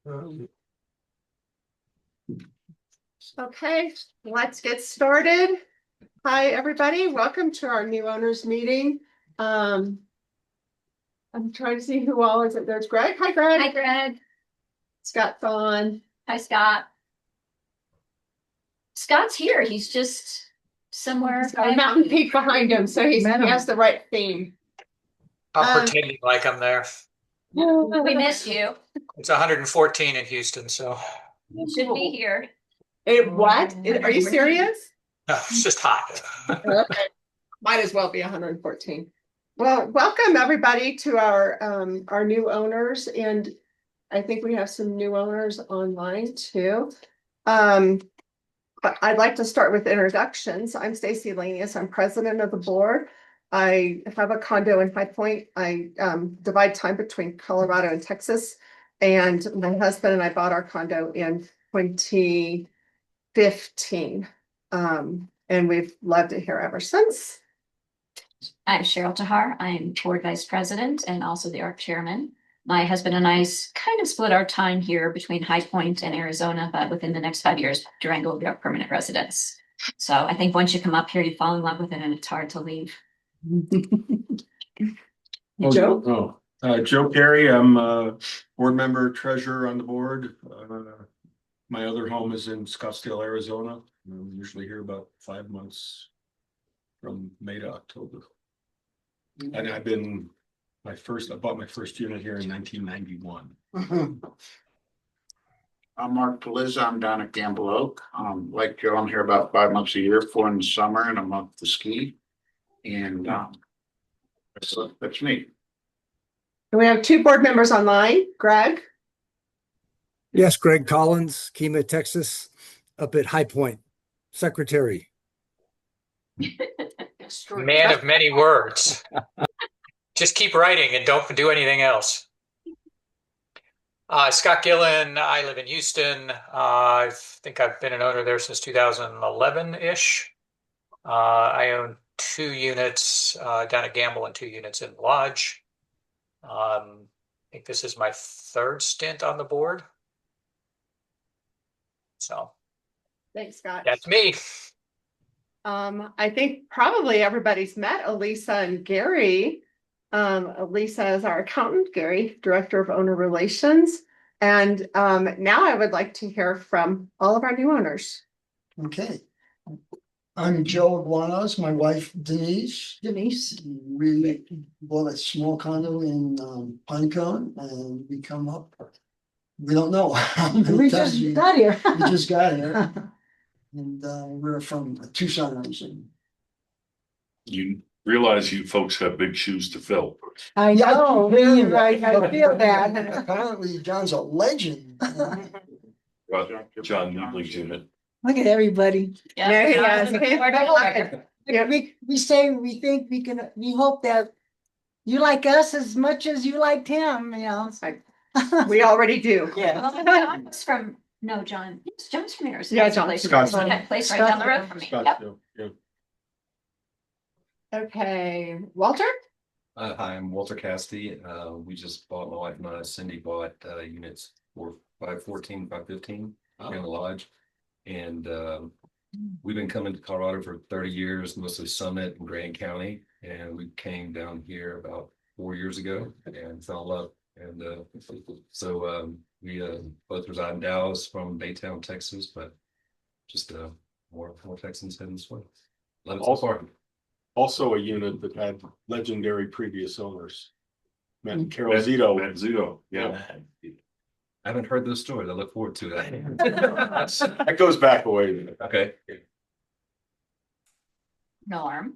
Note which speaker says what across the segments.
Speaker 1: Okay, let's get started. Hi, everybody. Welcome to our new owners meeting. I'm trying to see who all is it. There's Greg. Hi, Greg.
Speaker 2: Hi, Greg.
Speaker 1: Scott's on.
Speaker 2: Hi, Scott. Scott's here. He's just somewhere.
Speaker 1: He's got a mountain peak behind him, so he has the right theme.
Speaker 3: I'm pretending like I'm there.
Speaker 2: We miss you.
Speaker 3: It's 114 in Houston, so
Speaker 2: You should be here.
Speaker 1: What? Are you serious?
Speaker 3: no, it's just hot.
Speaker 1: Okay. Might as well be 114. Well, welcome everybody to our new owners, and I think we have some new owners online too. But I'd like to start with introductions. I'm Stacy Lanius. I'm president of the board. I have a condo in High Point. I divide time between Colorado and Texas, and my husband and I bought our condo in 2015. And we've loved it here ever since.
Speaker 2: I'm Cheryl Tahar. I'm board vice president and also the ARC chairman. My husband and I kind of split our time here between High Point and Arizona, but within the next 5 years, Durango will be our permanent residence. So I think once you come up here, you fall in love with it and it's hard to leave.
Speaker 1: Joe?
Speaker 4: Joe Perry. I'm a board member, treasurer on the board. My other home is in Scottsdale, Arizona. I'm usually here about 5 months from May to October. And I bought my first unit here in 1991.
Speaker 5: I'm Mark Peliza. I'm down at Gamble Oak. Like Joe, I'm here about 5 months a year, 4 in the summer and a month to ski. And that's me.
Speaker 1: And we have two board members online. Greg?
Speaker 6: Yes, Greg Collins, Kemah, Texas, up at High Point, secretary.
Speaker 3: Man of many words. Just keep writing and don't do anything else. Scott Gillen. I live in Houston. I think I've been an owner there since 2011-ish. I own 2 units down at Gamble and 2 units in Lodge. I think this is my 3rd stint on the board. So
Speaker 1: Thanks, Scott.
Speaker 3: that's me.
Speaker 1: I think probably everybody's met Elisa and Gary. Elisa is our accountant, Gary, director of owner relations. And now I would like to hear from all of our new owners.
Speaker 7: Okay. I'm Joe Aguanas, my wife Denise. We bought a small condo in Pinecone and we come up. We don't know.
Speaker 8: We just got here.
Speaker 7: We just got here. And we're from Tucson, Arizona.
Speaker 9: You realize you folks have big shoes to fill.
Speaker 8: I know, I feel that.
Speaker 7: Apparently John's a legend.
Speaker 9: John Needling's unit.
Speaker 8: Look at everybody.
Speaker 1: There he is.
Speaker 8: We say, we think we hope that you like us as much as you liked him, you know.
Speaker 1: We already do.
Speaker 8: Yeah.
Speaker 2: John's from Arizona.
Speaker 1: Yeah, John's
Speaker 2: Place right down the road from me. Yep.
Speaker 4: Scottsdale, yeah.
Speaker 1: Okay, Walter?
Speaker 10: Hi, I'm Walter Cassidy. We just bought, my wife and I, Cindy bought units for 514, 515 here in the Lodge. And we've been coming to Colorado for 30 years, mostly Summit and Grand County. And we came down here about 4 years ago and fell in love. And so we both reside in Dallas from Baytown, Texas, but just more Texans heading this way. Love it so far.
Speaker 4: Also a unit that had legendary previous owners. Matt and Carol Zito.
Speaker 9: Matt Zito, yeah.
Speaker 10: I haven't heard those stories. I look forward to that.
Speaker 4: That goes back a way.
Speaker 10: Okay.
Speaker 2: Norm.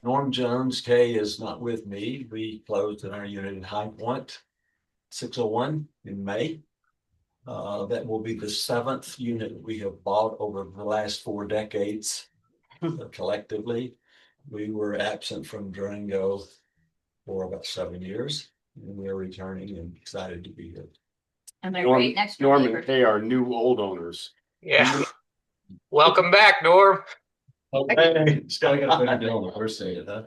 Speaker 11: Norm Jones. Kay is not with me. We closed in our unit in High Point, 601 in May. That will be the 7th unit we have bought over the last 4 decades collectively. We were absent from Durango for about 7 years, and we're returning and excited to be here.
Speaker 2: And they're right next to
Speaker 4: Norm and Kay are new old owners.
Speaker 3: Yeah. Welcome back, Norm.
Speaker 10: Okay. Still gotta put it down on the first day of that.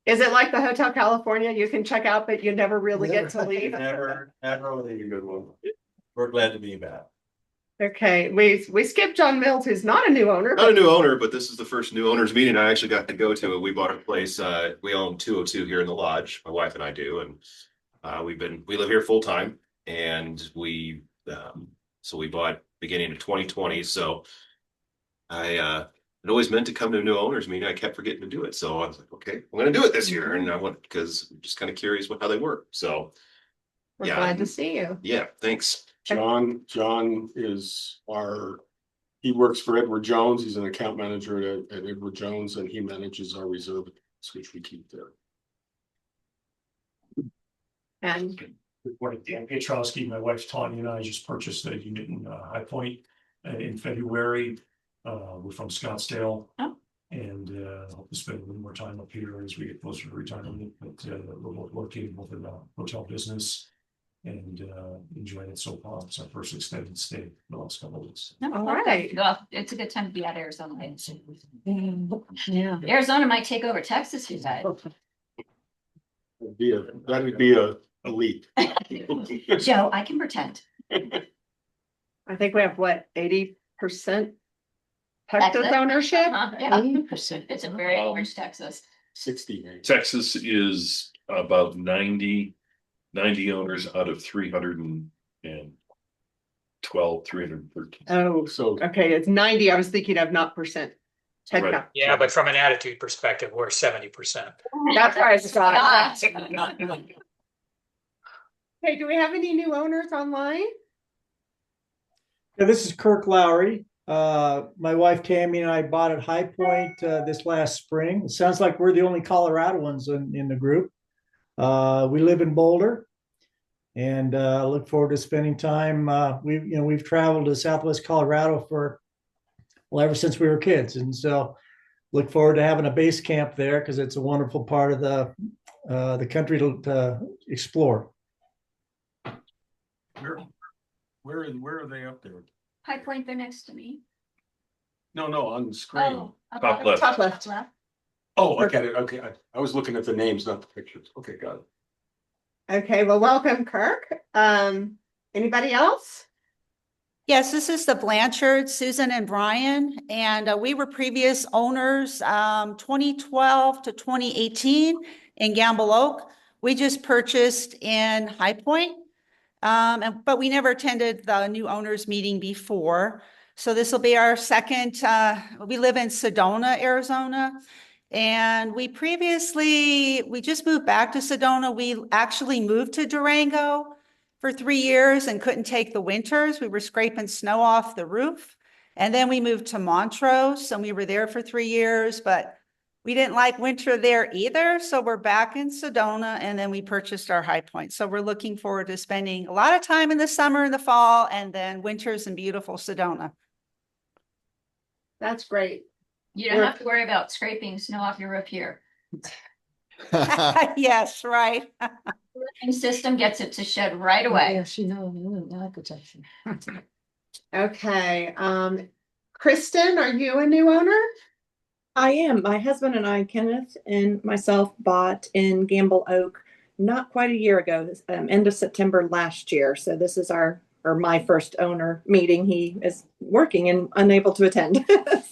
Speaker 1: Is it like the Hotel California? You can check out, but you never really get to leave?
Speaker 11: Never leave a good one. We're glad to be back.
Speaker 1: Okay, we skipped John Mills, who's not a new owner.
Speaker 12: Not a new owner, but this is the first new owners meeting I actually got to go to. We bought a place, we own 202 here in the lodge, my wife and I do, and we live here full time, and so we bought beginning of 2020, so I it always meant to come to a new owners meeting. I kept forgetting to do it, so I was like, okay, I'm gonna do it this year, and I went because I'm just kind of curious how they work, so
Speaker 1: We're
Speaker 12: yeah.
Speaker 1: glad to see you.
Speaker 12: yeah, thanks.
Speaker 4: John is he works for Edward Jones. He's an account manager at Edward Jones, and he manages our reserve, which we keep there.
Speaker 1: And
Speaker 13: Good morning, Dan Pietrowski. My wife Tanya and I just purchased a unit in High Point in February. We're from Scottsdale.
Speaker 2: Oh.
Speaker 13: And hope to spend a little more time up here as we get closer to retirement. But we're located within the hotel business and enjoying it so far. It's our first extended stay the last couple of weeks.
Speaker 2: No,
Speaker 1: All
Speaker 2: okay.
Speaker 1: right.
Speaker 2: Well, it's a good time to be at Arizona.
Speaker 8: Yeah.
Speaker 2: Arizona might take over Texas, you guys.
Speaker 4: That would be a elite.
Speaker 2: Joe, I can pretend.
Speaker 1: I think we have what, 80% Texas
Speaker 2: Texas?
Speaker 1: ownership?
Speaker 2: Yeah, it's a very orange Texas.
Speaker 4: 60 maybe.
Speaker 9: Texas is about 90 owners out of 312, 313.
Speaker 1: Oh,
Speaker 4: So
Speaker 1: okay, it's 90. I was thinking of not percent.
Speaker 9: Right.
Speaker 1: Headcount.
Speaker 3: Yeah, but from an attitude perspective, we're 70%.
Speaker 1: That's right, Scott.
Speaker 2: Scott.
Speaker 1: Hey, do we have any new owners online?
Speaker 14: Yeah, this is Kirk Lowry. My wife Tammy and I bought at High Point this last spring. It sounds like we're the only Coloradoans in the group. We live in Boulder, and look forward to spending time. We've traveled to Southwest Colorado ever since we were kids, and so look forward to having a base camp there because it's a wonderful part of the country to explore.
Speaker 4: where are they up there?
Speaker 2: High Point, they're next to me.
Speaker 4: No, on the screen.
Speaker 2: Oh,
Speaker 9: Top left.
Speaker 1: Top left.
Speaker 4: Oh, I got it. Okay, I was looking at the names, not the pictures. Okay, got it.
Speaker 1: Okay, well, welcome, Kirk. Anybody else?
Speaker 15: Yes, this is the Blanchard, Susan and Brian, and we were previous owners, 2012 to 2018 in Gamble Oak. We just purchased in High Point, but we never attended the new owners meeting before. So this will be our second, we live in Sedona, Arizona. And we just moved back to Sedona. We actually moved to Durango for 3 years and couldn't take the winters. We were scraping snow off the roof. And then we moved to Montrose and we were there for 3 years, but we didn't like winter there either. So we're back in Sedona and then we purchased our High Point. So we're looking forward to spending a lot of time in the summer and the fall and then winters in beautiful Sedona.
Speaker 1: That's great.
Speaker 2: You don't have to worry about scraping snow off your roof here.
Speaker 15: Yes, right.
Speaker 2: The system gets it to shed right away.
Speaker 1: Okay, Kristen, are you a new owner?
Speaker 16: I am. My husband and I, Kenneth and myself, bought in Gamble Oak not quite a year ago, end of September last year. So this is my first owner meeting. He is working and unable to attend.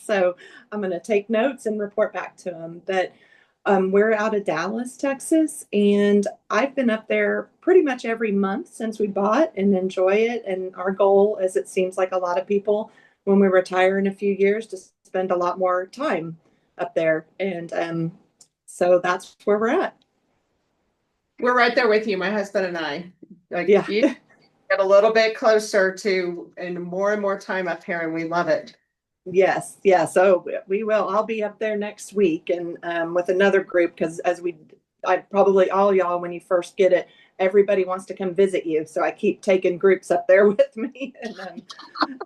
Speaker 16: So I'm going to take notes and report back to him. But we're out of Dallas, Texas, and I've been up there pretty much every month since we bought and enjoy it. And our goal, as it seems like a lot of people, when we retire in a few years, to spend a lot more time up there. And so that's where we're at.
Speaker 1: We're right there with you, my husband and I. Like,
Speaker 16: Yeah.
Speaker 1: you get a little bit closer to and more time up here, and we love it.
Speaker 16: Yes. Yeah. So we will. I'll be up there next week and with another group because I probably all y'all, when you first get it, everybody wants to come visit you. So I keep taking groups up there with me and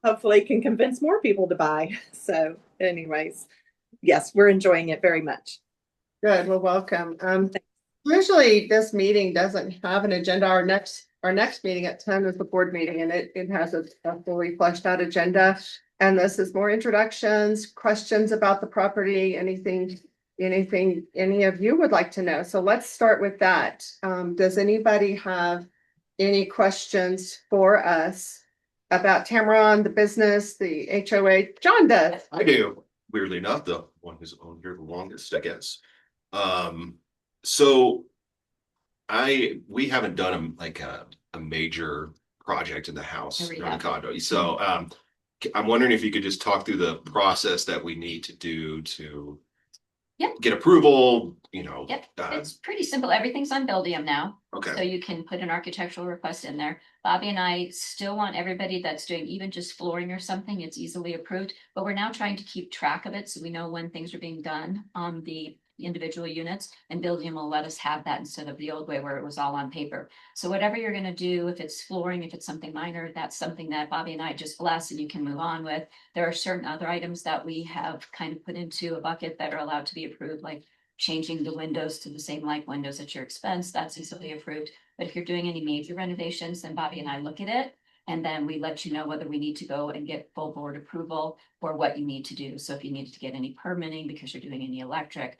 Speaker 16: hopefully can convince more people to buy. So anyways, yes, we're enjoying it very much.
Speaker 1: Good. Well, welcome. Usually this meeting doesn't have an agenda. Our next meeting at 10 is the board meeting, and it has a fully fleshed out agenda. And this is more introductions, questions about the property, anything anything any of you would like to know. So let's start with that. Does anybody have any questions for us about Tamron, the business, the HOA? John does.
Speaker 12: I do, weirdly enough, the one who's on here the longest, I guess. So we haven't done a major project in the house or the condo. So I'm wondering if you could just talk through the process that we need to do to get approval,
Speaker 2: Yep, it's pretty simple. Everything's on Buildium now.
Speaker 12: Okay.
Speaker 2: So you can put an architectural request in there. Bobby and I still want everybody that's doing even just flooring or something, it's easily approved, but we're now trying to keep track of it so we know when things are being done on the individual units, and Buildium will let us have that instead of the old way where it was all on paper. So whatever you're gonna do, if it's flooring, if it's something minor, that's something that Bobby and I just bless and you can move on with. There are certain other items that we have kind of put into a bucket that are allowed to be approved, like changing the windows to the same like windows at your expense, that's easily approved. But if you're doing any major renovations, then Bobby and I look at it, and then we let you know whether we need to go and get full board approval or what you need to do. So if you needed to get any permitting because you're doing any electric,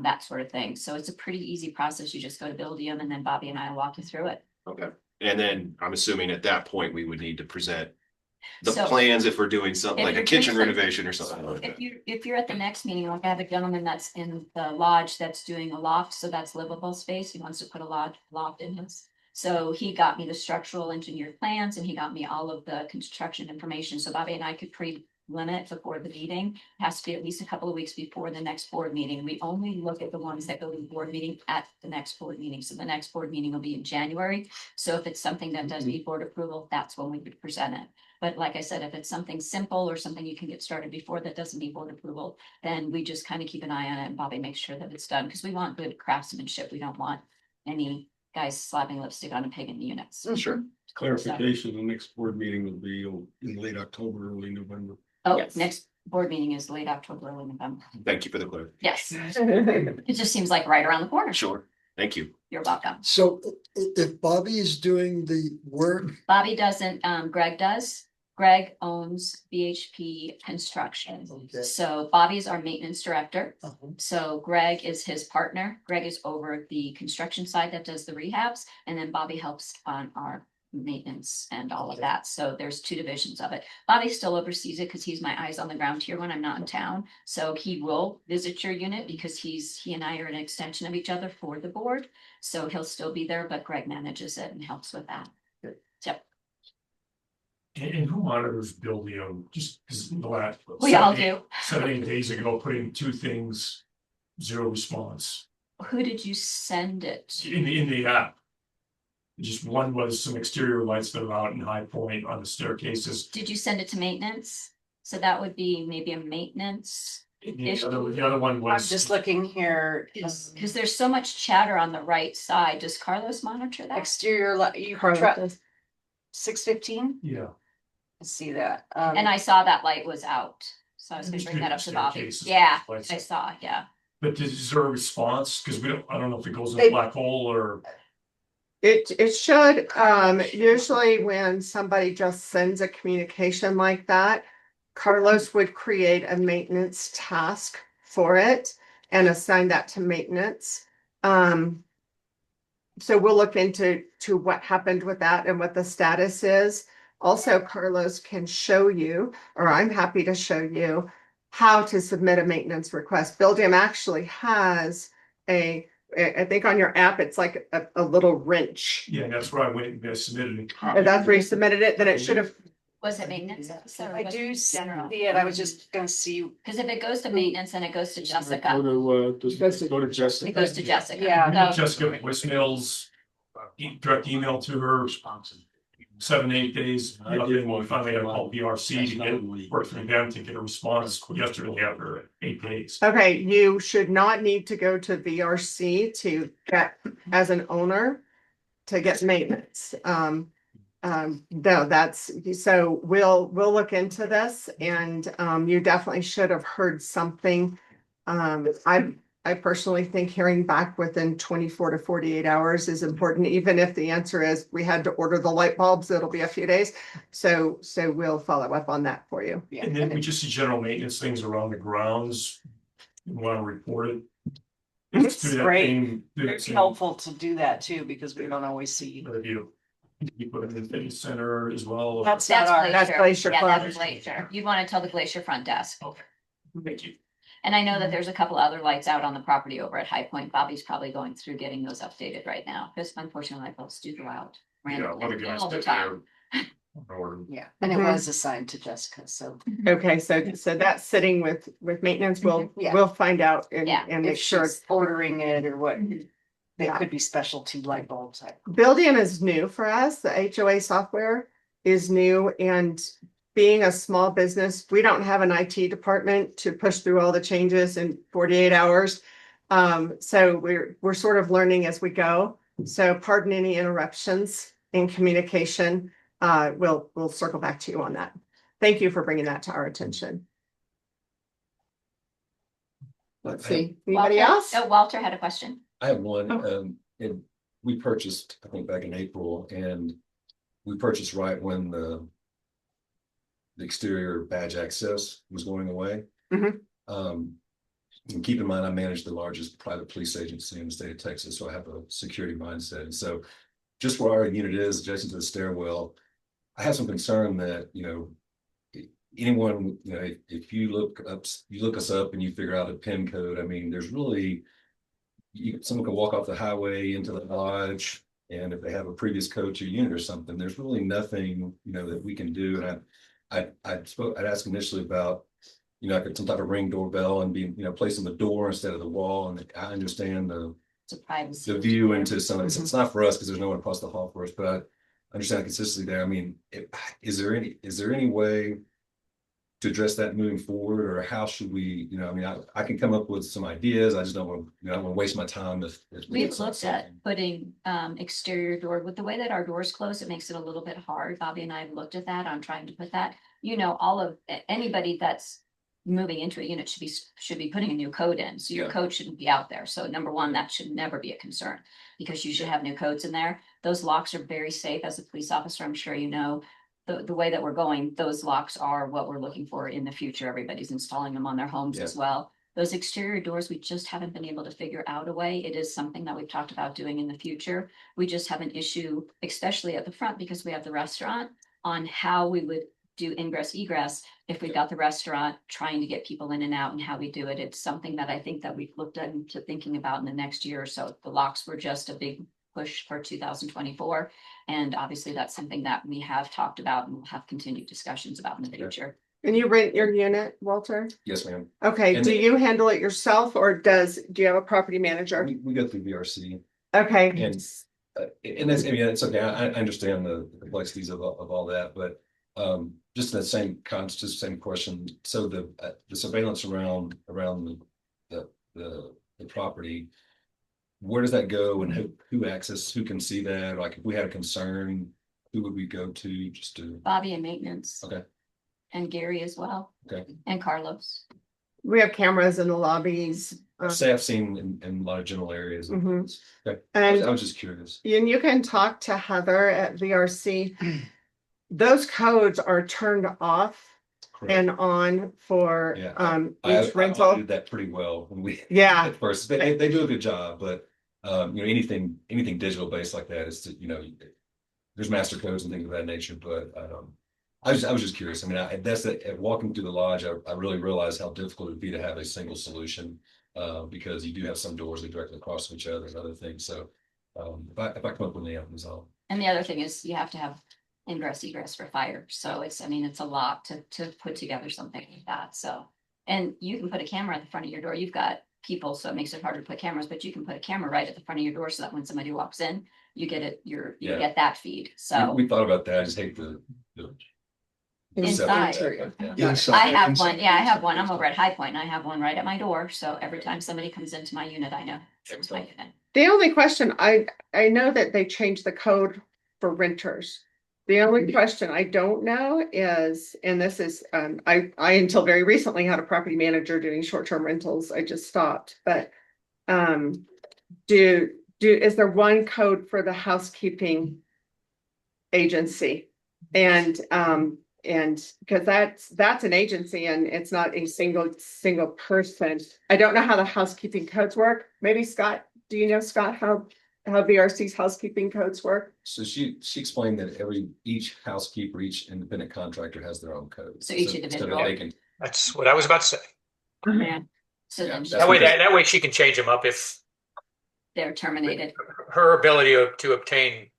Speaker 2: that sort of thing. So it's a pretty easy process. You just go to Buildium and then Bobby and I will walk you through it.
Speaker 12: Okay. And then I'm assuming at that point, we would need to present the
Speaker 2: So,
Speaker 12: plans if we're doing something
Speaker 2: if
Speaker 12: like a
Speaker 2: you're
Speaker 12: kitchen
Speaker 2: doing
Speaker 12: renovation or something like that.
Speaker 2: If you're at the next meeting, like I have a gentleman that's in the lodge that's doing a loft, so that's livable space. He wants to put a loft in his. So he got me the structural engineer plans and he got me all of the construction information. So Bobby and I could pre-limit before the meeting. It has to be at least a couple of weeks before the next board meeting. We only look at the ones that go to the board meeting at the next board meeting. So the next board meeting will be in January. So if it's something that does need board approval, that's when we would present it. But like I said, if it's something simple or something you can get started before that doesn't need board approval, then we just kind of keep an eye on it and Bobby makes sure that it's done because we want good craftsmanship. We don't want any guys slapping lipstick on a pig in the units.
Speaker 12: Sure.
Speaker 4: Clarification, the next board meeting will be in late October, early November.
Speaker 2: Oh,
Speaker 1: Yes.
Speaker 2: next board meeting is late October, early November.
Speaker 12: Thank you for the clue.
Speaker 2: Yes. It just seems like right around the corner.
Speaker 12: Sure. Thank you.
Speaker 2: You're welcome.
Speaker 7: So if Bobby is doing the work,
Speaker 2: Bobby doesn't, Greg does. Greg owns BHP Construction.
Speaker 7: Okay.
Speaker 2: So Bobby's our maintenance director.
Speaker 7: uh-huh,
Speaker 2: So Greg is his partner. Greg is over the construction side that does the rehabs, and then Bobby helps on our maintenance and all of that. So there's two divisions of it. Bobby still oversees it because he's my eyes on the ground here when I'm not in town. So he will visit your unit because he and I are an extension of each other for the board. So he'll still be there, but Greg manages it and helps with that. Yep.
Speaker 13: And who monitors Buildium? Just because the last.
Speaker 2: We all do.
Speaker 13: 7, 8 days ago, putting 2 things, 0 response
Speaker 2: Who did you send it?
Speaker 13: in the app. Just one was some exterior lights that are out in High Point on the staircases.
Speaker 2: Did you send it to maintenance? So that would be maybe a maintenance.
Speaker 13: The other one
Speaker 8: I'm
Speaker 13: was.
Speaker 8: just looking here.
Speaker 2: Because there's so much chatter on the right side. Does Carlos monitor that?
Speaker 8: Exterior, you
Speaker 1: Carlos
Speaker 8: truck
Speaker 1: does.
Speaker 8: 615,
Speaker 13: Yeah.
Speaker 8: see that.
Speaker 2: And I saw that light was out. So I was gonna bring that up to Bobby.
Speaker 13: Staircases,
Speaker 2: Yeah,
Speaker 13: lights.
Speaker 2: I saw, yeah.
Speaker 13: But is there a response? Because I don't know if it goes in
Speaker 1: They-
Speaker 13: a black hole or.
Speaker 1: It should, usually when somebody just sends a communication like that, Carlos would create a maintenance task for it and assign that to maintenance. So we'll look into what happened with that and what the status is. Also, Carlos can show you, or I'm happy to show you how to submit a maintenance request. Buildium actually has I think on your app, it's like a little wrench.
Speaker 13: Yeah, that's where I went and submitted it.
Speaker 1: And that's where you submitted it, then it should have,
Speaker 2: Was it maintenance?
Speaker 8: I do see
Speaker 2: General.
Speaker 8: it. I was just gonna see.
Speaker 2: Because if it goes to maintenance, then it goes to Jessica.
Speaker 4: Go to Jessica.
Speaker 2: It goes to Jessica.
Speaker 8: Yeah.
Speaker 2: So-
Speaker 13: Jessica voicemails, direct email to her, 7, 8 days.
Speaker 4: I did
Speaker 13: Nothing. We
Speaker 4: one.
Speaker 13: finally had to call PRC to get, work through them to get a response yesterday after 8 days.
Speaker 1: okay, you should not need to go to VRC to get, as an owner, to get maintenance. No, that's, so we'll look into this and, you definitely should have heard something. I personally think hearing back within 24 to 48 hours is important, even if the answer is we had to order the light bulbs, it'll be a few days. So we'll follow up on that for you.
Speaker 13: And then we just see general maintenance things around the grounds. We want to report it. It's
Speaker 8: It's great. It's helpful to do that too, because we don't always see.
Speaker 13: But if you put it in the fitness center as well.
Speaker 8: That's not our, that's Glacier
Speaker 2: Yeah,
Speaker 8: Club.
Speaker 2: that's Glacier. You'd want to tell the Glacier front desk.
Speaker 13: Okay, thank you.
Speaker 2: And I know that there's a couple other lights out on the property over at High Point. Bobby's probably going through getting those updated right now, because unfortunately, light bulbs do go out
Speaker 13: Yeah, a lot of
Speaker 2: randomly
Speaker 13: guys
Speaker 2: all the
Speaker 13: sit
Speaker 2: time.
Speaker 13: there. Or
Speaker 8: Yeah, and it
Speaker 1: Mhm.
Speaker 8: was assigned to Jessica, so.
Speaker 1: Okay, so that's sitting with maintenance.
Speaker 8: Yeah.
Speaker 1: We'll find out and
Speaker 2: Yeah,
Speaker 1: make
Speaker 8: If
Speaker 1: sure.
Speaker 8: she's ordering it or what, they
Speaker 1: Yeah.
Speaker 8: could be specialty light bulbs.
Speaker 1: Build-in is new for us. The HOA software is new, and being a small business, we don't have an IT department to push through all the changes in 48 hours. So we're sort of learning as we go. So pardon any interruptions in communication. We'll circle back to you on that. Thank you for bringing that to our attention. Let's see, anybody
Speaker 2: Walter?
Speaker 1: else?
Speaker 2: Oh, Walter had a question.
Speaker 10: I have one,
Speaker 1: Oh.
Speaker 10: and we purchased, I think back in April, and we purchased right when the exterior badge access was going away.
Speaker 1: Mhm.
Speaker 10: And keep in mind, I manage the largest private police agency in the state of Texas, so I have a security mindset. And so just where our unit is, adjacent to the stairwell, I have some concern that, anyone, if you look us up and you figure out a PIN code, I mean, there's really, someone can walk off the highway into the lodge, and if they have a previous code to your unit or something, there's really nothing, that we can do. And I'd asked initially about, like some type of ring doorbell and being, placed on the door instead of the wall. And I understand
Speaker 2: It's a privacy.
Speaker 10: the view into some, it's not for us because there's no one across the hall for us, but I understand the consistency there. I mean, is there any way to address that moving forward, or how should we, I can come up with some ideas. I just don't want, I don't want to waste my time if
Speaker 2: We've looked at putting exterior door with the way that our doors close, it makes it a little bit hard. Bobby and I have looked at that on trying to put that, all of anybody that's moving into a unit should be putting a new code in. So your
Speaker 10: Yeah.
Speaker 2: code shouldn't be out there. So number one, that should never be a concern, because you should have new codes in there. Those locks are very safe. As a police officer, I'm sure the way that we're going, those locks are what we're looking for in the future. Everybody's installing them on their homes as well. Those exterior doors, we just haven't been able to figure out a way. It is something that we've talked about doing in the future. We just have an issue, especially at the front, because we have the restaurant, on how we would do ingress egress if we got the restaurant trying to get people in and out, and how we do it. It's something that I think that we've looked into thinking about in the next year or so. The locks were just a big push for 2024. And obviously that's something that we have talked about and we'll have continued discussions about in the future.
Speaker 1: And you rent your unit, Walter?
Speaker 10: Yes, ma'am.
Speaker 1: Okay,
Speaker 10: And
Speaker 1: do you handle it yourself, or do you have a property manager?
Speaker 10: We go through VRC.
Speaker 1: Okay.
Speaker 10: And that's, it's okay. I understand the complexities of all that, but just in the same question. So the surveillance around the property, where does that go, and who can see that? Like, if we had a concern, who would we go to just to?
Speaker 2: Bobby and maintenance.
Speaker 10: Okay.
Speaker 2: And Gary as well.
Speaker 10: Okay.
Speaker 2: And Carlos.
Speaker 1: We have cameras in the lobbies.
Speaker 10: Say I've seen in a lot of general areas.
Speaker 1: Mhm.
Speaker 10: Okay.
Speaker 1: And
Speaker 10: I was just curious.
Speaker 1: And you can talk to Heather at VRC. Those codes are turned off and on for
Speaker 10: I
Speaker 1: each rental.
Speaker 10: did that pretty well when we
Speaker 1: Yeah.
Speaker 10: at first. They do a good job, but anything digital based like that is there's master codes and things of that nature. But I was just curious. I mean, that's walking through the lodge, I really realized how difficult it would be to have a single solution, because you do have some doors that directly across from each other and other things. So if I come up with any of them,
Speaker 2: And the other thing is you have to have ingress egress for fire. So it's a lot to put together something like that. So, and you can put a camera at the front of your door. You've got people, so it makes it harder to put cameras, but you can put a camera right at the front of your door so that when somebody walks in, you get it, you get that feed. So
Speaker 10: we thought about that. I just hate the
Speaker 2: inside.
Speaker 10: Yeah.
Speaker 2: I have one. Yeah, I have one. I'm over at High Point and I have one right at my door. So every time somebody comes into my unit, I know it's my unit.
Speaker 1: The only question, I know that they changed the code for renters. The only question I don't know is, and this is, I until very recently had a property manager doing short-term rentals. I just stopped, but is there one code for the housekeeping agency? And and because that's an agency and it's not a single person. I don't know how the housekeeping codes work. Maybe Scott, do you know, Scott, how VRC's housekeeping codes work?
Speaker 10: So she explained that each housekeeper, each independent contractor has their own code.
Speaker 2: So each
Speaker 10: instead of
Speaker 2: individual.
Speaker 10: they can-
Speaker 3: That's what I was about to say.
Speaker 2: Yeah. So then
Speaker 10: that's
Speaker 3: That way,
Speaker 10: because-
Speaker 3: that way she can change them up if
Speaker 2: they're terminated.
Speaker 3: her ability to obtain,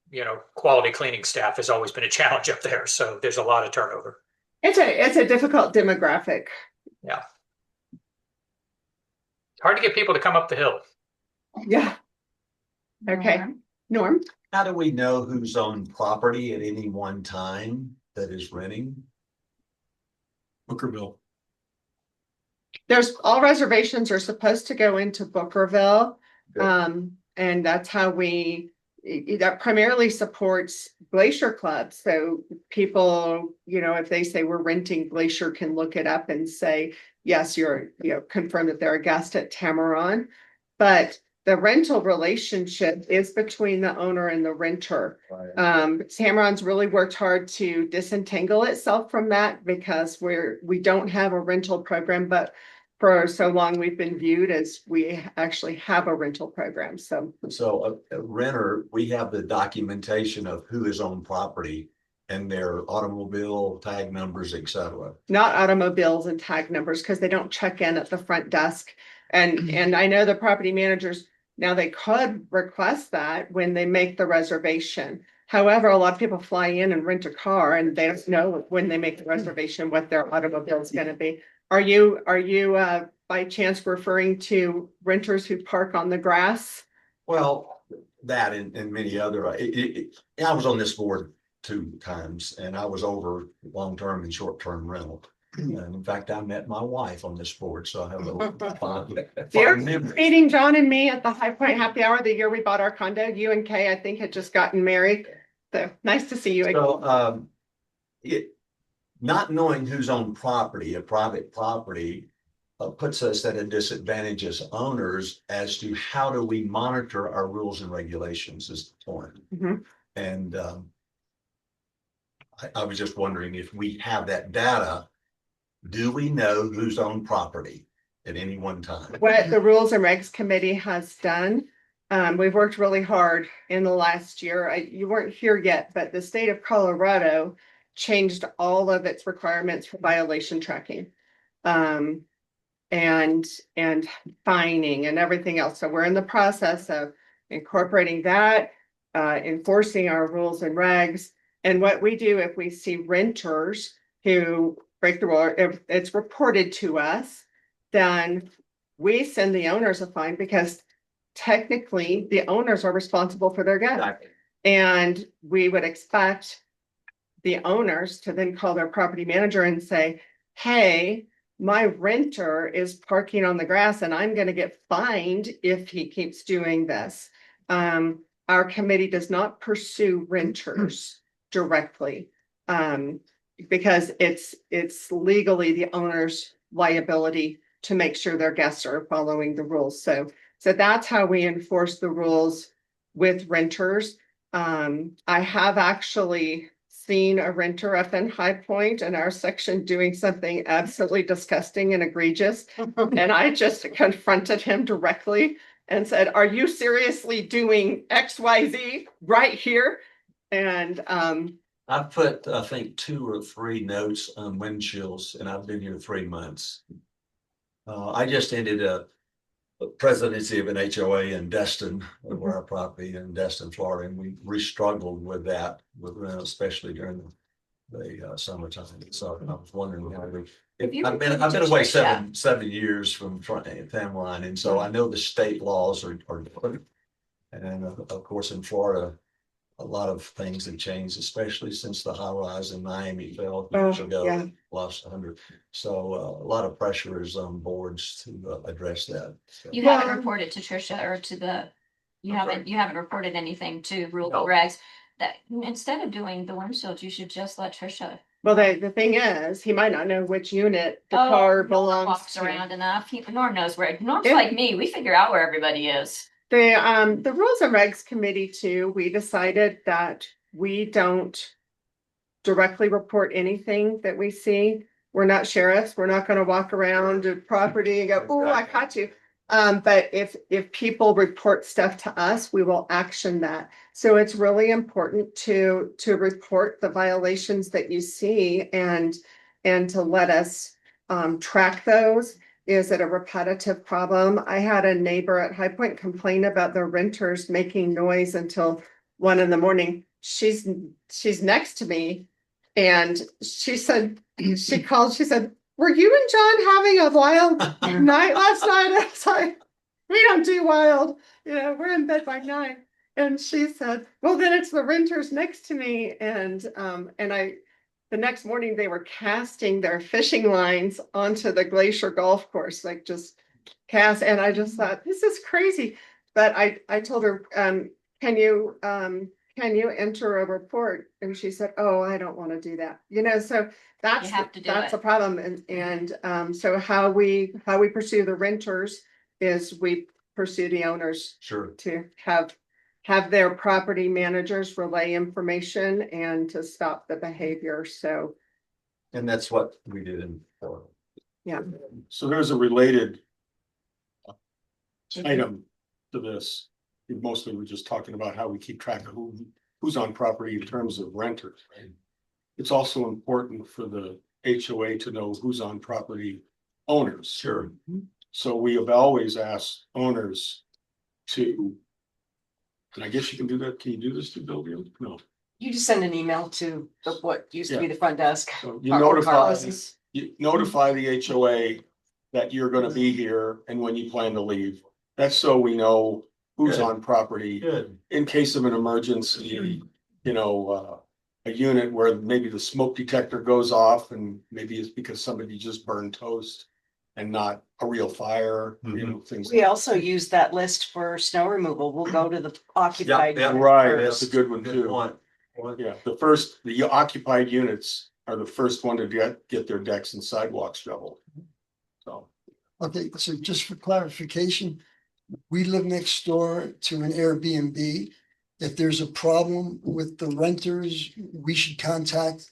Speaker 3: quality cleaning staff has always been a challenge up there. So there's a lot of turnover.
Speaker 1: It's a difficult demographic.
Speaker 3: Yeah. It's hard to get people to come up the hill.
Speaker 1: Yeah. Okay, Norm?
Speaker 11: How do we know who's on property at any one time that is renting?
Speaker 4: Bookerville.
Speaker 1: There's all reservations are supposed to go into Bookerville.
Speaker 11: Good.
Speaker 1: And that's how that primarily supports Glacier Club. So people, if they say we're renting, Glacier can look it up and say, yes, confirm that they're a guest at Tamaron. But the rental relationship is between the owner and the renter. Tamaron's really worked hard to disentangle itself from that because we don't have a rental program, but for so long we've been viewed as we actually have a rental program. So
Speaker 11: a renter, we have the documentation of who is on property and their automobile tag numbers, et cetera.
Speaker 1: not automobiles and tag numbers because they don't check in at the front desk. And I know the property managers, now they could request that when they make the reservation. However, a lot of people fly in and rent a car and they don't know when they make the reservation what their automobile is going to be. Are you by chance referring to renters who park on the grass?
Speaker 11: Well, that and many other, I was on this board 2 times and I was over long-term and short-term rental. And in fact, I met my wife on this board, so I have a fond memory.
Speaker 1: Meeting John and me at the High Point Happy Hour the year we bought our condo. You and Kay, I think, had just gotten married. So nice to see you again.
Speaker 11: So, not knowing who's on property, a private property, puts us at a disadvantage as owners as to how do we monitor our rules and regulations is the point.
Speaker 1: Mhm.
Speaker 11: And I was just wondering if we have that data, do we know who's on property at any one time?
Speaker 1: What the Rules and Regs Committee has done, we've worked really hard in the last year. You weren't here yet, but the state of Colorado changed all of its requirements for violation tracking. And fining and everything else. So we're in the process of incorporating that, enforcing our rules and regs. And what we do if we see renters who break the rule, if it's reported to us, then we send the owners a fine because technically the owners are responsible for their guests.
Speaker 11: Exactly.
Speaker 1: And we would expect the owners to then call their property manager and say, hey, my renter is parking on the grass and I'm going to get fined if he keeps doing this. Our committee does not pursue renters directly because it's legally the owner's liability to make sure their guests are following the rules. So that's how we enforce the rules with renters. I have actually seen a renter up in High Point in our section doing something absolutely disgusting and egregious. And I just confronted him directly and said, are you seriously doing XYZ right here? And
Speaker 11: I put, I think, 2 or 3 notes on windshields and I've been here 3 months. I just ended a presidency of an HOA in Destin, where our property in Destin, Florida, and we struggled with that, especially during the summertime. So I was wondering how I've been away seven years from Tamaron, and so I know the state laws are different. And of course, in Florida, a lot of things have changed, especially since the high rise in Miami fell years ago,
Speaker 1: yeah.
Speaker 11: lost 100. So a lot of pressure is on boards to address that. So.
Speaker 2: You haven't reported to Trisha or to you haven't reported anything to Rule Regs. That instead of doing the windshield, you should just let Trisha.
Speaker 1: Well, the thing is, he might not know which unit the car belongs
Speaker 2: walks
Speaker 1: to.
Speaker 2: around enough. Norm knows where. Norm's like me. We figure out where everybody is.
Speaker 1: The Rules and Regs Committee too, we decided that we don't directly report anything that we see. We're not sheriffs. We're not gonna walk around a property and go, oh, I caught you. But if people report stuff to us, we will action that. So it's really important to report the violations that you see and to let us track those. Is it a repetitive problem? I had a neighbor at High Point complain about their renters making noise until 1 a.m. She's next to me and she said, she called, she said, were you and John having a wild night last night? I was like, we don't do wild, we're in bed by 9. And she said, well, then it's the renters next to me. And the next morning they were casting their fishing lines onto the Glacier golf course, like just cast. And I just thought, this is crazy. But I told her, can you enter a report? And she said, oh, I don't want to do that. So that's a problem. And so how we pursue the renters is we pursue the owners.
Speaker 11: Sure.
Speaker 1: To have their property managers relay information and to stop the behavior. So.
Speaker 11: And that's what we did in Florida.
Speaker 1: Yeah.
Speaker 4: So there's a related item to this. Mostly we're just talking about how we keep track of who's on property in terms of renters, right? It's also important for the HOA to know who's on property owners.
Speaker 11: Sure.
Speaker 4: So we have always asked owners to, and I guess you can do that. Can you do this to Bill? No.
Speaker 8: You just send an email to what used to be the front desk.
Speaker 4: So you notify the HOA that you're gonna be here and when you plan to leave. That's so we know who's on property.
Speaker 11: Good.
Speaker 4: In case of an emergency, a unit where maybe the smoke detector goes off and maybe it's because somebody just burned toast and not a real fire, things.
Speaker 8: We also use that list for snow removal. We'll go to the occupied.
Speaker 4: Right, that's a good one too. Yeah, the occupied units are the first one to get their decks and sidewalks shoveled. So.
Speaker 7: Okay, so just for clarification, we live next door to an Airbnb. If there's a problem with the renters, we should contact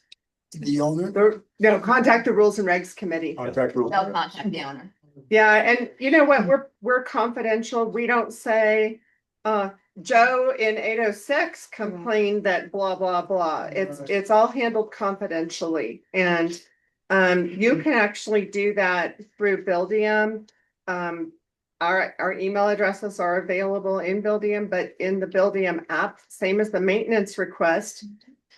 Speaker 7: the owner.
Speaker 1: No, contact the Rules and Regs Committee.
Speaker 4: Contact rules.
Speaker 2: They'll contact the owner.
Speaker 1: Yeah, and you know what? We're confidential. We don't say, Joe in 806 complained that blah, blah, blah. It's all handled confidentially. And you can actually do that through Buildium. Our email addresses are available in Buildium, but in the Buildium app, same as the maintenance request,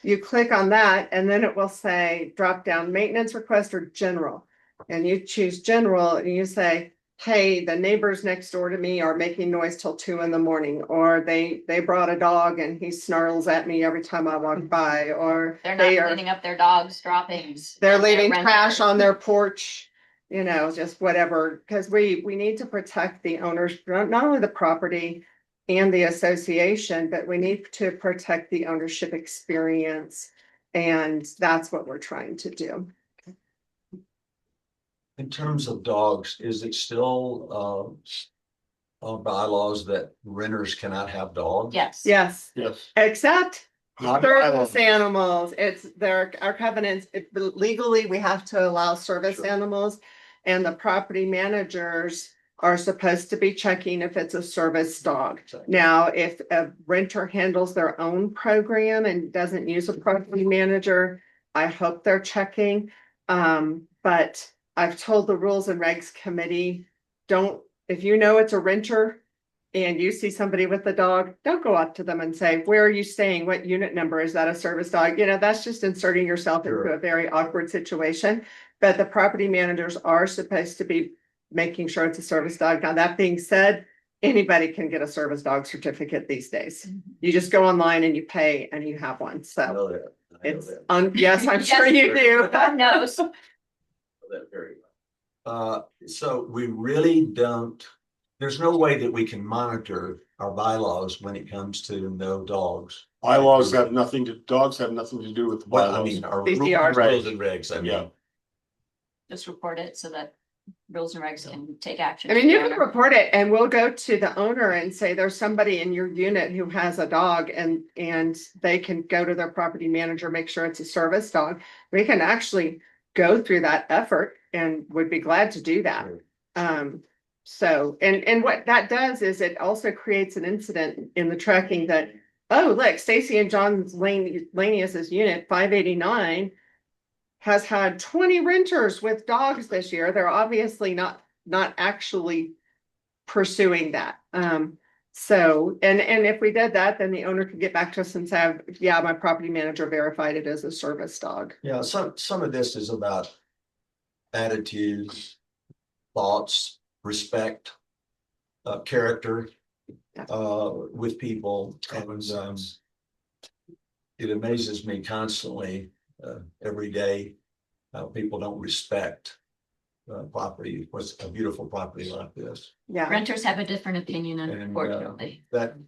Speaker 1: you click on that and then it will say drop down maintenance request or general. And you choose general and you say, hey, the neighbors next door to me are making noise till 2 a.m, or they brought a dog and he snarls at me every time I walk by, or
Speaker 2: They're not cleaning up their dogs' droppings.
Speaker 1: They're
Speaker 2: and their
Speaker 1: leaving trash
Speaker 2: renters.
Speaker 1: on their porch. Just whatever, because we need to protect the owners, not only the property and the association, but we need to protect the ownership experience. And that's what we're trying to do.
Speaker 11: In terms of dogs, is it still bylaws that renters cannot have dogs?
Speaker 2: Yes.
Speaker 1: Yes,
Speaker 4: Yes.
Speaker 1: except
Speaker 4: Not
Speaker 1: service animals. It's our covenants. Legally, we have to allow service animals. And the property managers are supposed to be checking if it's a service dog. Now, if a renter handles their own program and doesn't use a property manager, I hope they're checking. But I've told the Rules and Regs Committee, if you know it's a renter and you see somebody with a dog, don't go up to them and say, where are you staying? What unit number? Is that a service dog? That's just inserting yourself into a very awkward situation. But the property managers are supposed to be making sure it's a service dog. Now, that being said, anybody can get a service dog certificate these days. You just go online and you pay and you have one. So yes, I'm sure you do.
Speaker 2: God knows.
Speaker 11: That very well. So we really don't, there's no way that we can monitor our bylaws when it comes to no dogs.
Speaker 4: Dogs have nothing to do with the
Speaker 11: Well,
Speaker 4: bylaws.
Speaker 11: I mean, our
Speaker 1: CCR.
Speaker 11: rules and regs, I mean.
Speaker 4: Yeah.
Speaker 2: Just report it so that rules and regs can take action.
Speaker 1: I mean,
Speaker 2: to
Speaker 1: you
Speaker 2: the
Speaker 1: can
Speaker 2: owner.
Speaker 1: report it and we'll go to the owner and say there's somebody in your unit who has a dog and they can go to their property manager, make sure it's a service dog. We can actually go through that effort and would be glad to do that. So, and what that does is it also creates an incident in the tracking that, oh, look, Stacy and John Lanius's unit 589 has had 20 renters with dogs this year. They're obviously not actually pursuing that. So, and if we did that, then the owner could get back to us and say, yeah, my property manager verified it as a service dog.
Speaker 11: Yeah, some of this is about attitudes, thoughts, respect, character, with people. And it amazes me constantly, every day, how people don't respect property. What's a beautiful property like this.
Speaker 1: Yeah.
Speaker 2: Renters have a different opinion,
Speaker 11: And,
Speaker 2: unfortunately.
Speaker 11: that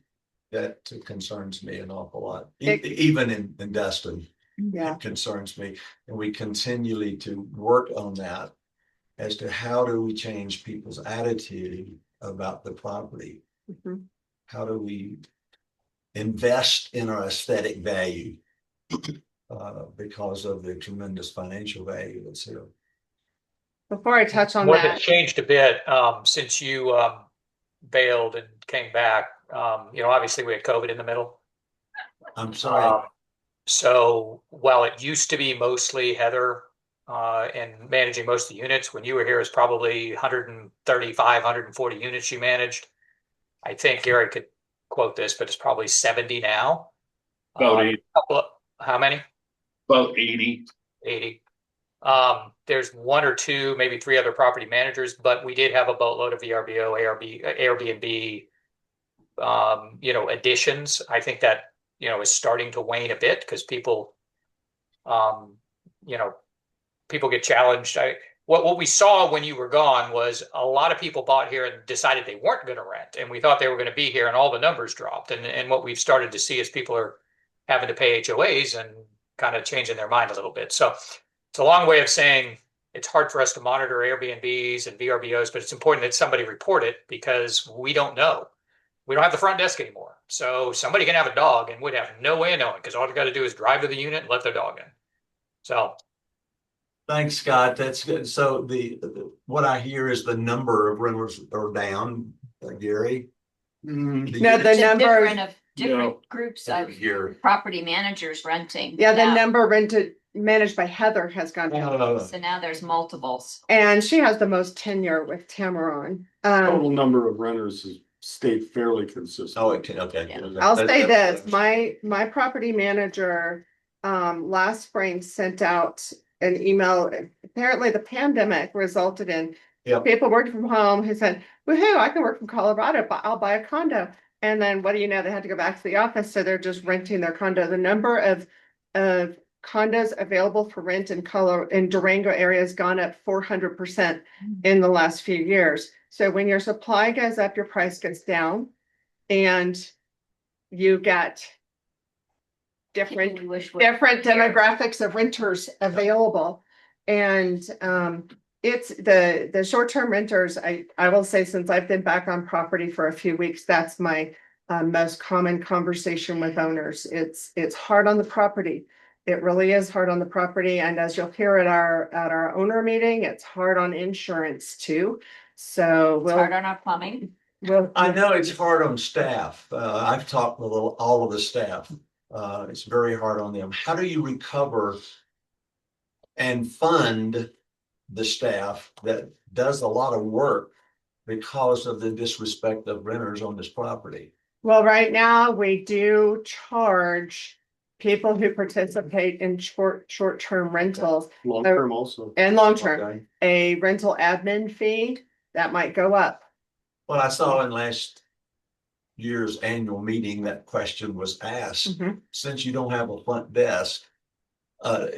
Speaker 11: concerns me an awful lot. Even in Destin,
Speaker 1: Yeah.
Speaker 11: it concerns me. And we continually to work on that as to how do we change people's attitude about the property?
Speaker 1: Mhm.
Speaker 11: How do we invest in our aesthetic value? Because of the tremendous financial value that's here.
Speaker 1: Before I touch on
Speaker 3: What
Speaker 1: that.
Speaker 3: has changed a bit since you bailed and came back. Obviously we had COVID in the middle.
Speaker 11: I'm sorry.
Speaker 3: So while it used to be mostly Heather and managing most of the units, when you were here, it was probably 135, 140 units you managed. I think Gary could quote this, but it's probably 70 now.
Speaker 9: About 80.
Speaker 3: How many?
Speaker 9: About 80.
Speaker 3: 80. There's one or two, maybe three other property managers, but we did have a boatload of VRBO, Airbnb, additions. I think that, is starting to wane a bit because people, people get challenged. What we saw when you were gone was a lot of people bought here and decided they weren't going to rent, and we thought they were going to be here, and all the numbers dropped. And what we've started to see is people are having to pay HOAs and kind of changing their mind a little bit. So it's a long way of saying it's hard for us to monitor Airbnbs and VRBOs, but it's important that somebody report it because we don't know. We don't have the front desk anymore. So somebody can have a dog and would have no way of knowing because all they got to do is drive to the unit and let their dog in. So.
Speaker 11: Thanks, Scott. That's good. So what I hear is the number of renters are down, Gary.
Speaker 1: No, the
Speaker 2: It's a
Speaker 1: number.
Speaker 2: different groups of
Speaker 11: Here.
Speaker 2: property managers renting.
Speaker 1: Yeah, the
Speaker 2: now.
Speaker 1: number managed by Heather has gone down.
Speaker 2: So now there's multiples.
Speaker 1: And she has the most tenure with Tamaron.
Speaker 4: Total number of renters has stayed fairly consistent.
Speaker 11: Oh, okay.
Speaker 1: I'll say this, my property manager last spring sent out an email. Apparently the pandemic resulted in people working from home who said, woohoo, I can work from Colorado, but I'll buy a condo. And then what do you know? They had to go back to the office. So they're just renting their condo. The number of condos available for rent in Durango area has gone up 400% in the last few years. So when your supply goes up, your price goes down and you get different demographics of renters available. And it's the short-term renters, I will say, since I've been back on property for a few weeks, that's my most common conversation with owners. It's hard on the property. It really is hard on the property. And as you'll hear at our owner meeting, it's hard on insurance too. So
Speaker 2: It's hard on our plumbing.
Speaker 11: I know it's hard on staff. I've talked with all of the staff. It's very hard on them. How do you recover and fund the staff that does a lot of work because of the disrespect of renters on this property?
Speaker 1: Well, right now we do charge people who participate in short-term rentals.
Speaker 4: Long-term also.
Speaker 1: And long-term,
Speaker 4: Okay.
Speaker 1: a rental admin fee that might go up.
Speaker 11: Well, I saw in last year's annual meeting, that question was asked, since you don't have a front desk, or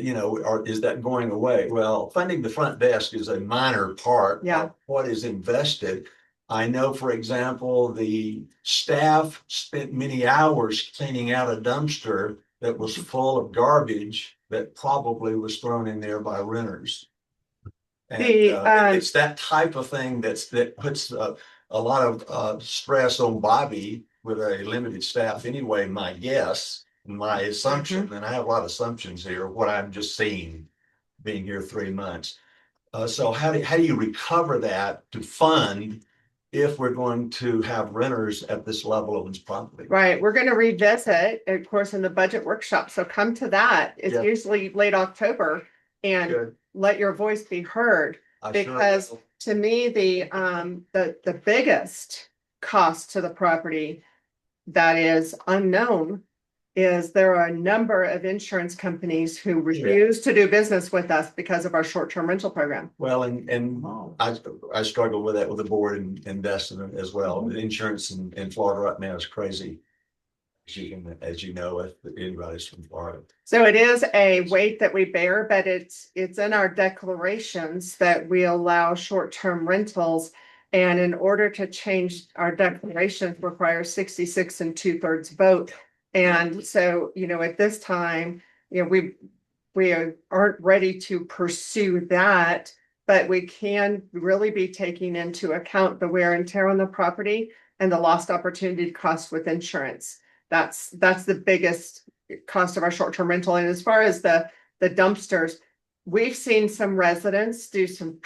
Speaker 11: is that going away? Well, funding the front desk is a minor part of what is invested. I know, for example, the staff spent many hours cleaning out a dumpster that was full of garbage that probably was thrown in there by renters. And it's that type of thing that puts a lot of stress on Bobby with a limited staff anyway, my guess, my assumption, and I have a lot of assumptions here, what I'm just seeing being here 3 months. So how do you recover that to fund if we're going to have renters at this level of this property?
Speaker 1: Right, we're gonna revisit, of course, in the budget workshop, so come to that. It's
Speaker 11: Yeah.
Speaker 1: usually late October. And
Speaker 11: Good.
Speaker 1: let your voice be heard.
Speaker 11: I sure
Speaker 1: Because
Speaker 11: will.
Speaker 1: to me, the biggest cost to the property that is unknown is there are a number of insurance companies who refuse to do business with us because of our short-term rental program.
Speaker 11: Well, and I struggle with that with the board and Destin as well. The insurance in Florida right now is crazy. As you know, if anybody's from Florida.
Speaker 1: So it is a weight that we bear, but it's in our declarations that we allow short-term rentals. And in order to change our declaration requires 66 2/3 vote. And so, at this time, we aren't ready to pursue that, but we can really be taking into account the wear and tear on the property and the lost opportunity cost with insurance. That's the biggest cost of our short-term rental. And as far as the dumpsters, we've seen some residents do some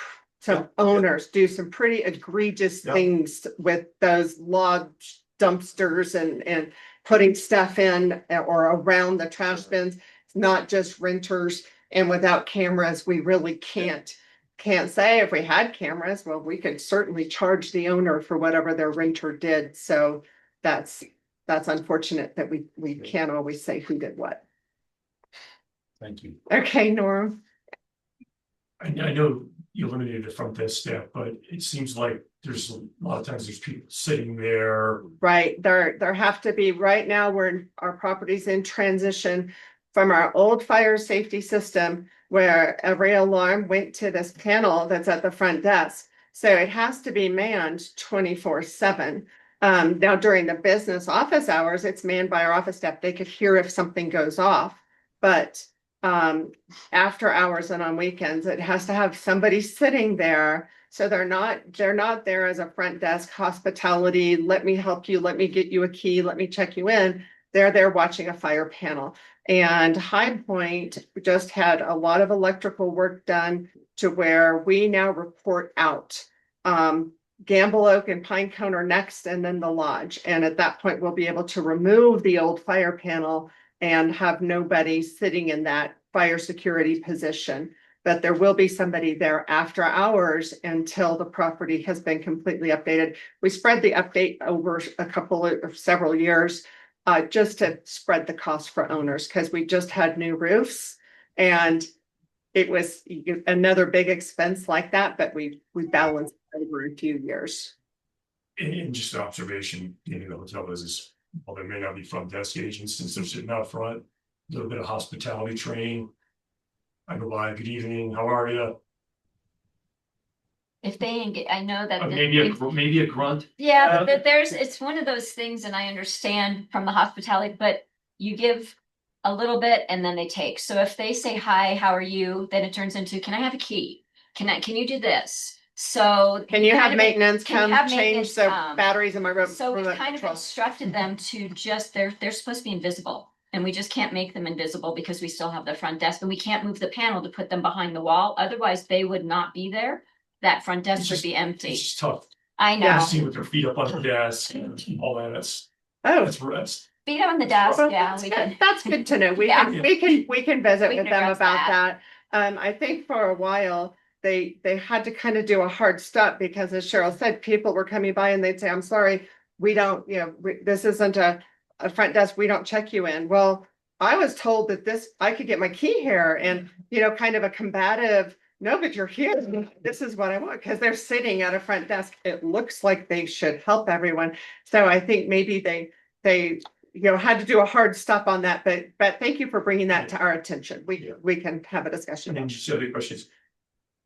Speaker 1: owners do some pretty egregious things with those log dumpsters and putting stuff in or around the trash bins. It's not just renters, and without cameras, we really can't say. If we had cameras, well, we could certainly charge the owner for whatever their renter did. So that's unfortunate that we can't always say who did what.
Speaker 11: Thank you.
Speaker 1: Okay, Norm.
Speaker 13: I know you eliminated the front desk staff, but it seems like there's a lot of times there's people sitting there.
Speaker 1: Right, there have to be, right now, our property's in transition from our old fire safety system where every alarm went to this panel that's at the front desk. So it has to be manned 24/7. Now during the business office hours, it's manned by our office staff. They could hear if something goes off. But after hours and on weekends, it has to have somebody sitting there. So they're not there as a front desk hospitality. Let me help you. Let me get you a key. Let me check you in. They're there watching a fire panel. And High Point just had a lot of electrical work done to where we now report out. Gamble Oak and Pine Cone are next, and then the lodge. And at that point, we'll be able to remove the old fire panel and have nobody sitting in that fire security position. But there will be somebody there after hours until the property has been completely updated. We spread the update over several years, just to spread the cost for owners, because we just had new roofs and it was another big expense like that, but we balanced over a few years.
Speaker 13: And just an observation, the hotel business, while there may not be front desk agents since they're sitting out front, a little bit of hospitality training. I go by, good evening, how are you?
Speaker 2: If they, I know that.
Speaker 13: Maybe a grunt.
Speaker 2: Yeah, but it's one of those things, and I understand from the hospitality, but you give a little bit and then they take. So if they say, hi, how are you? Then it turns into, can I have a key? Can you do this? So.
Speaker 1: Can you have maintenance
Speaker 2: can you
Speaker 1: come
Speaker 2: have
Speaker 1: change
Speaker 2: maintenance
Speaker 1: the
Speaker 2: come?
Speaker 1: batteries in my room?
Speaker 2: So we kind of instructed them to just, they're supposed to be invisible. And we just can't make them invisible because we still have the front desk, and we can't move the panel to put them behind the wall. Otherwise, they would not be there. That front desk would be empty.
Speaker 13: It's just tough.
Speaker 2: I know.
Speaker 13: See with their feet up on the desk and all that. That's rest.
Speaker 2: Feet on the desk,
Speaker 1: Well,
Speaker 2: yeah.
Speaker 1: That's good to know. We can visit with them about that. I think for a while, they had to kind of do a hard stop because, as Cheryl said, people were coming by and they'd say, I'm sorry, we don't, this isn't a front desk, we don't check you in. Well, I was told that I could get my key here, and, kind of a combative, no, but you're here. This is what I want, because they're sitting at a front desk. It looks like they should help everyone. So I think maybe they had to do a hard stop on that, but thank you for bringing that to our attention. We can have a discussion.
Speaker 13: And then just the other question is,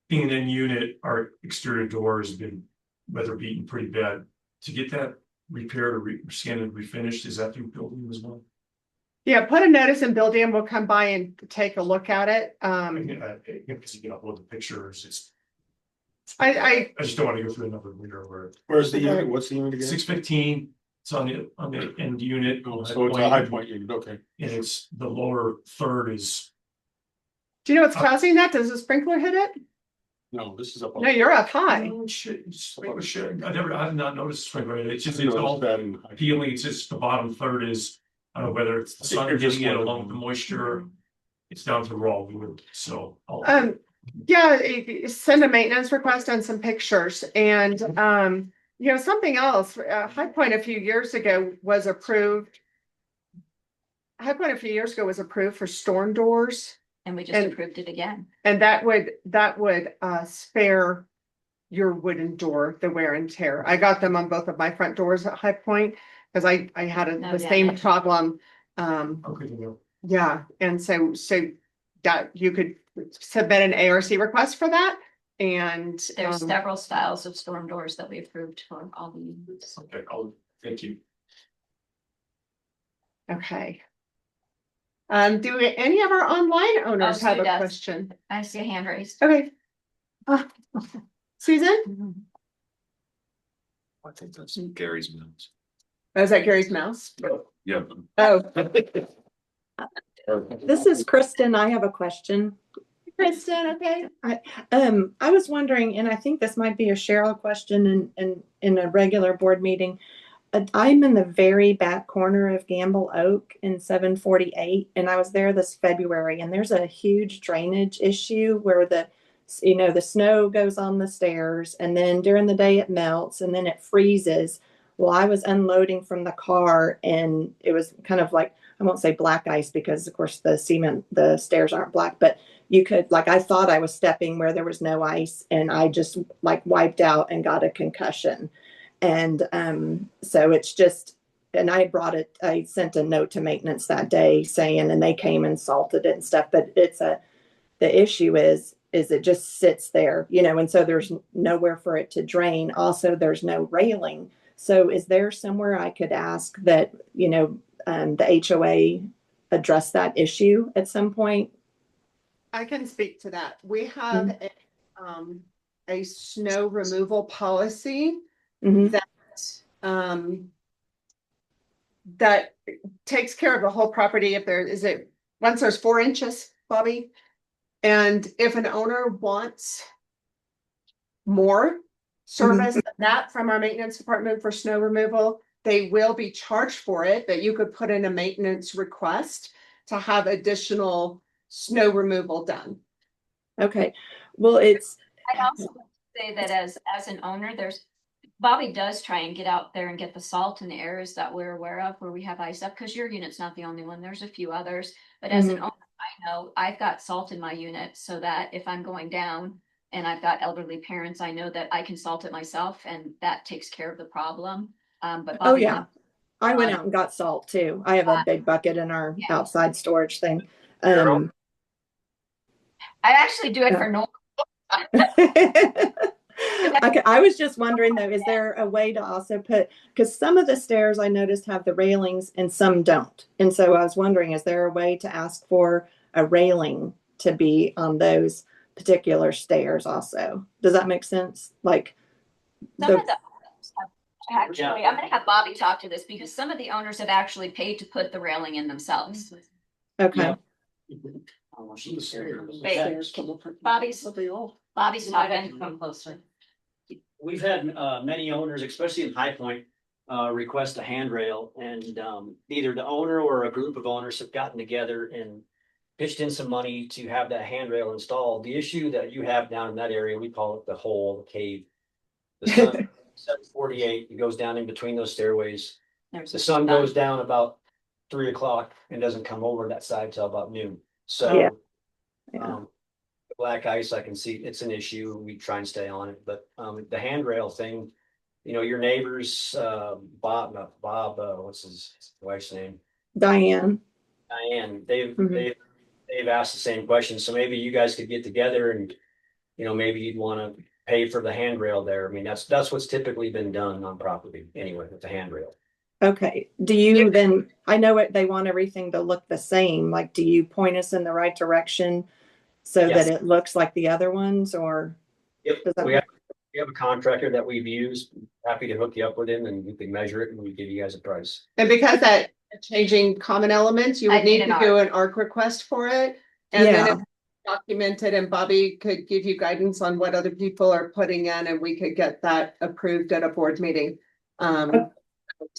Speaker 13: being in unit, our exterior door has been weather beaten pretty bad. To get that repaired or scanned and refinished, is that through building as well?
Speaker 1: Yeah, put a notice in building, we'll come by and take a look at it.
Speaker 13: Because you can upload the pictures,
Speaker 1: I
Speaker 13: I just don't want to go through another winter where
Speaker 4: Where's the unit? What's the unit again?
Speaker 13: 615, it's on the end unit.
Speaker 4: Oh, so it's a high point unit, okay.
Speaker 13: And it's the lower third is,
Speaker 1: do you know what's causing that? Does the sprinkler hit it?
Speaker 4: No, this is up.
Speaker 1: No, you're up high.
Speaker 13: oh shit, oh shit, I have not noticed sprinkler. It's just,
Speaker 4: I
Speaker 13: it's
Speaker 4: noticed
Speaker 13: all
Speaker 4: that in high-
Speaker 13: peeling, it's just the bottom third is, I don't know whether it's the
Speaker 4: I think
Speaker 13: sun
Speaker 4: you're just
Speaker 13: hitting it
Speaker 4: one of
Speaker 13: along with the
Speaker 4: them.
Speaker 13: moisture. It's down to raw wood, so.
Speaker 1: Yeah, send a maintenance request and some pictures and, you know, something else, High Point a few years ago was approved. High Point a few years ago was approved for storm doors.
Speaker 2: And we just approved it again.
Speaker 1: And that would spare your wooden door, the wear and tear. I got them on both of my front doors at High Point, because I had
Speaker 2: No
Speaker 1: the same
Speaker 2: damage.
Speaker 1: problem.
Speaker 13: Okay, well,
Speaker 1: Yeah, and so that you could submit an ARC request for that. And
Speaker 2: There's several styles of storm doors that we approved for all the units.
Speaker 13: okay, thank you.
Speaker 1: okay. Do any of our online owners
Speaker 2: Oh,
Speaker 1: have
Speaker 2: Sue
Speaker 1: a
Speaker 2: does.
Speaker 1: question?
Speaker 2: I see a hand raised.
Speaker 1: Okay. Susan?
Speaker 12: I think that's Gary's mouse.
Speaker 1: Oh, is that Gary's mouse?
Speaker 9: Yeah.
Speaker 1: Oh.
Speaker 16: This is Kristen. I have a question.
Speaker 1: Kristen, okay.
Speaker 16: I was wondering, and I think this might be a Cheryl question in a regular board meeting. I'm in the very back corner of Gamble Oak in 748, and I was there this February, and there's a huge drainage issue where the snow goes on the stairs, and then during the day it melts, and then it freezes. Well, I was unloading from the car, and it was kind of like, I won't say black ice because of course the stairs aren't black, but you could, like, I thought I was stepping where there was no ice, and I just like wiped out and got a concussion. And so it's just, and I sent a note to maintenance that day saying, and they came and salted it and stuff, but the issue is it just sits there, and so there's nowhere for it to drain. Also, there's no railing. So is there somewhere I could ask that, the HOA address that issue at some point?
Speaker 1: I can speak to that. We have a snow removal policy that takes care of the whole property. If once there's 4 inches, Bobby, and if an owner wants more service than that from our maintenance department for snow removal, they will be charged for it. That you could put in a maintenance request to have additional snow removal done.
Speaker 16: Okay, well,
Speaker 2: I'd also say that as an owner, Bobby does try and get out there and get the salt in the areas that we're aware of where we have ice up, because your unit's not the only one. There's a few others, but as an owner, I know I've got salt in my unit so that if I'm going down and I've got elderly parents, I know that I can salt it myself, and that takes care of the problem. But
Speaker 16: oh
Speaker 2: Bobby,
Speaker 16: yeah, I went out and got salt too. I have a big bucket in our outside storage thing.
Speaker 2: I actually do it for no.
Speaker 16: Okay, I was just wondering though, is there a way to also put, because some of the stairs I noticed have the railings and some don't. And so I was wondering, is there a way to ask for a railing to be on those particular stairs also? Does that make sense? Like
Speaker 2: Actually, I'm going to have Bobby talk to this, because some of the owners have actually paid to put the railing in themselves.
Speaker 16: Okay.
Speaker 2: Wait, Bobby's talking.
Speaker 17: Come closer. We've had many owners, especially in High Point, request a handrail, and either the owner or a group of owners have gotten together and pitched in some money to have that handrail installed. The issue that you have down in that area, we call it the hole, the cave. The sun, 748, it goes down in between those stairways. The sun goes down about 3 o'clock and doesn't come over that side till about noon. So black ice, I can see it's an issue. We try and stay on it, but the handrail thing, your neighbors, Bob, what's his wife's name?
Speaker 16: Diane,
Speaker 17: they've asked the same question. So maybe you guys could get together and, maybe you'd want to pay for the handrail there. I mean, that's what's typically been done on property anyway, with the handrail.
Speaker 16: Okay. Do you then, I know they want everything to look the same. Like, do you point us in the right direction so that it looks like the other ones, or?
Speaker 17: Yep,
Speaker 16: Does that
Speaker 17: we
Speaker 16: work?
Speaker 17: have a contractor that we've used. Happy to hook you up with him and we can measure it and we give you guys a price.
Speaker 1: And because that changing common elements, you would
Speaker 2: I need
Speaker 1: need
Speaker 2: an
Speaker 1: to do an ARC request for it. And then
Speaker 16: Yeah.
Speaker 1: it's documented and Bobby could give you guidance on what other people are putting in and we could get that approved at a board meeting. So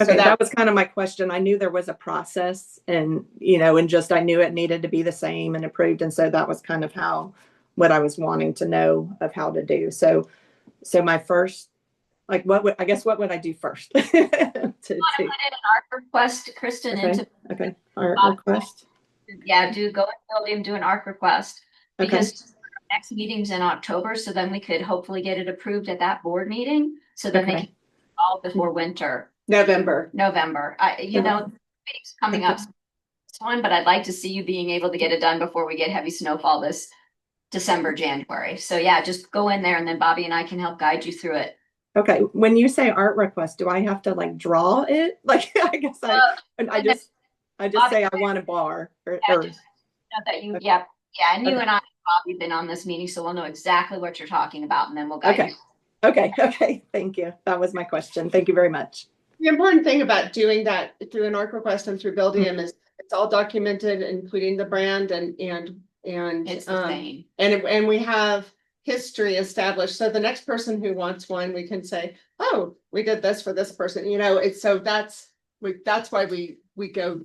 Speaker 16: Okay,
Speaker 1: that
Speaker 16: that was kind of my question. I knew there was a process and, you know, and just I knew it needed to be the same and approved. And so that was kind of how, what I was wanting to know of how to do. So my first, like, what would I do first? To
Speaker 2: Put in an ARC request, Kristen,
Speaker 16: Okay.
Speaker 2: into,
Speaker 16: Okay, art request.
Speaker 2: yeah, go and build him, do an ARC request.
Speaker 16: Okay.
Speaker 2: Because our next meeting's in October, so then we could hopefully get it approved at that board meeting. So then they
Speaker 16: Okay.
Speaker 2: can all before winter,
Speaker 1: November.
Speaker 2: Meeting's coming up. This one, but I'd like to see you being able to get it done before we get heavy snowfall this December, January. So yeah, just go in there and then Bobby and I can help guide you through it.
Speaker 16: Okay, when you say art request, do I have to like draw it? Like, I guess I just say I want a bar or
Speaker 2: That you, yeah, and you and I, Bobby, been on this meeting, so we'll know exactly what you're talking about, and then we'll guide you.
Speaker 16: Okay, thank you. That was my question. Thank you very much.
Speaker 1: The important thing about doing that through an ARC request and through Buildium is it's all documented, including the brand and
Speaker 2: It's the same.
Speaker 1: and we have history established. So the next person who wants one, we can say, oh, we did this for this person, you know, it's so that's why we go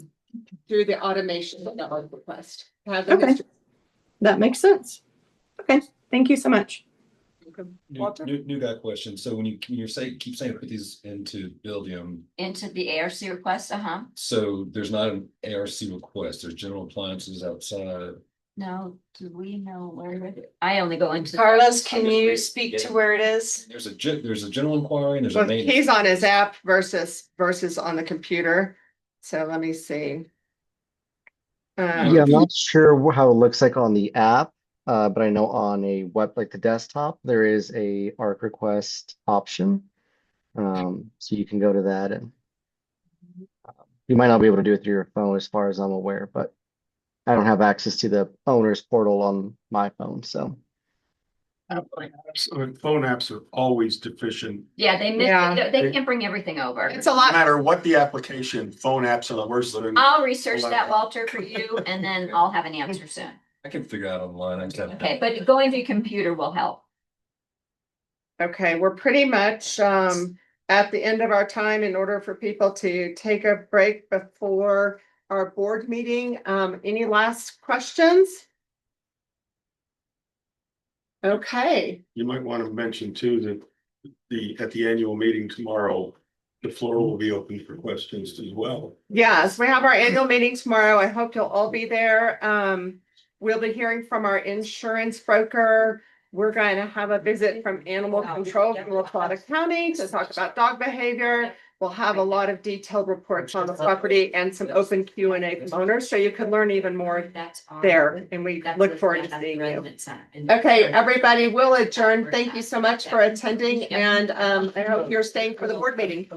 Speaker 1: through the automation of the ARC request. Have the
Speaker 16: Okay.
Speaker 1: history.
Speaker 16: That makes sense. Okay, thank you so much.
Speaker 1: Walter?
Speaker 10: New guy question. So when you keep saying put these into Buildium,
Speaker 2: Into the ARC request,
Speaker 10: so there's not an ARC request, there's general appliances outside.
Speaker 2: No, do we know where I only go into.
Speaker 18: Carlos, can you speak to where it is?
Speaker 10: There's a general inquiry and there's a
Speaker 1: Well,
Speaker 10: maintenance.
Speaker 1: he's on his app versus on the computer. So let me see.
Speaker 19: Yeah, I'm not sure how it looks like on the app, but I know on a web, like the desktop, there is a ARC request option. So you can go to that and you might not be able to do it through your phone as far as I'm aware, but I don't have access to the owner's portal on my phone, so.
Speaker 4: Phone apps are always deficient.
Speaker 2: Yeah, they can't bring everything over.
Speaker 1: It's a lot.
Speaker 4: No matter what the application, phone apps are the worst.
Speaker 2: I'll research that, Walter, for you, and then I'll have an answer soon.
Speaker 10: I can figure out online. I just have.
Speaker 2: Okay, but going to your computer will help.
Speaker 1: Okay, we're pretty much at the end of our time. In order for people to take a break before our board meeting. Any last questions? Okay.
Speaker 4: You might want to mention too that at the annual meeting tomorrow, the floor will be open for questions as well.
Speaker 1: Yes, we have our annual meeting tomorrow. I hope you'll all be there. We'll be hearing from our insurance broker. We're going to have a visit from animal control from La Plata County to talk about dog behavior. We'll have a lot of detailed reports on the property and some open Q&A from owners, so you can learn even more there. And we look forward to seeing you. Okay, everybody, we'll adjourn. Thank you so much for attending, and I hope you're staying for the board meeting.